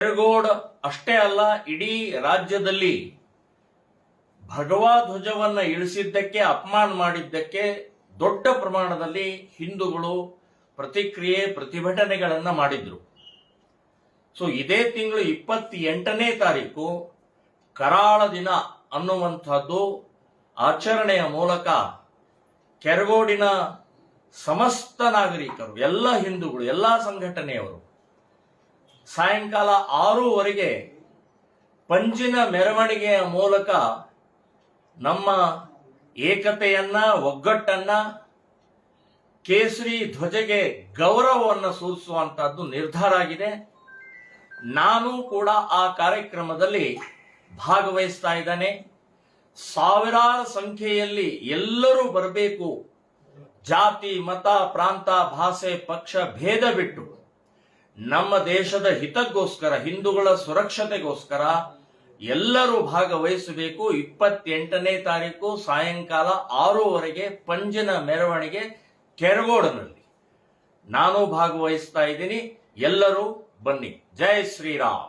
ಕೆರಗೋಡ್ ಅಷ್ಟೇ ಅಲ್ಲ, ಇಡೀ ರಾಜ್ಯದಲ್ಲಿ ಭಗವಾ ಧ್ವಜವನ್ನ ಇಳಿಸಿದ್ದಕ್ಕೆ, ಅಪಮಾನ ಮಾಡಿದ್ದಕ್ಕೆ ದೊಡ್ಡ ಪ್ರಮಾಣದಲ್ಲಿ ಹಿಂದೂಗಳು ಪ್ರತಿಭಟನೆಗಳನ್ನ ಮಾಡಿದ್ರು. ಸೊ ಇದೇ ತಿಂಗಳು 28ನೇ ತಾರೀಕು ಕರಾಳ ದಿನ ಅನ್ನುವಂಥದ್ದು ಆಚರಣೆಯ ಮೂಲಕ ಕೆರಗೋಡಿನ ಸಮಸ್ತ ನಾಗರಿಕರು, ಎಲ್ಲ ಹಿಂದೂಗಳು, ಎಲ್ಲ ಸಂಘಟನೆಯವರು ಸಾಯಂಕಾಲ 6:00 ಪಂಜಿನ ಮೆರವಣಿಗೆಯ ಮೂಲಕ ನಮ್ಮ ಏಕತೆಯನ್ನ, ಒಗ್ಗಟ್ಟನ್ನ, ಕೇಸರಿ ಧ್ವಜಗೆ ಗೌರವವನ್ನು ಸೂಚಿಸುವಂತಹದ್ದು ನಿರ್ಧಾರ ಆಗಿದೆ. ನಾನು ಕೂಡ ಆ ಕಾರ್ಯಕ್ರಮದಲ್ಲಿ ಭಾಗವಹಿಸ್ತಾ ಇದ್ದೇನೆ. ಸಾವಿರಾರು ಸಂಖ್ಯೆಯಲ್ಲಿ ಎಲ್ಲರೂ ಬರಬೇಕು. ಜಾತಿ, ಮತ, ಪ್ರಾಂತ, ಭಾಷೆ, ಪಕ್ಷ ಭೇದ ಬಿಟ್ಟು ನಮ್ಮ ದೇಶದ ಹಿತಕ್ಕೋಸ್ಕರ, ಹಿಂದೂಗಳ ಸುರಕ್ಷತೆಗೋಸ್ಕರ ಎಲ್ಲರೂ ಭಾಗವಹಿಸಬೇಕು. 28ನೇ ತಾರೀಕು ಸಾಯಂಕಾಲ 6:00 ಪಂಜಿನ ಮೆರವಣಿಗೆ ಕೆರಗೋಡಿನಲ್ಲಿ ನಾನು ಭಾಗವಹಿಸ್ತಾ ಇದ್ದೀನಿ. ಎಲ್ಲರೂ ಬನ್ನಿ. ಜೈ ಶ್ರೀರಾಮ್.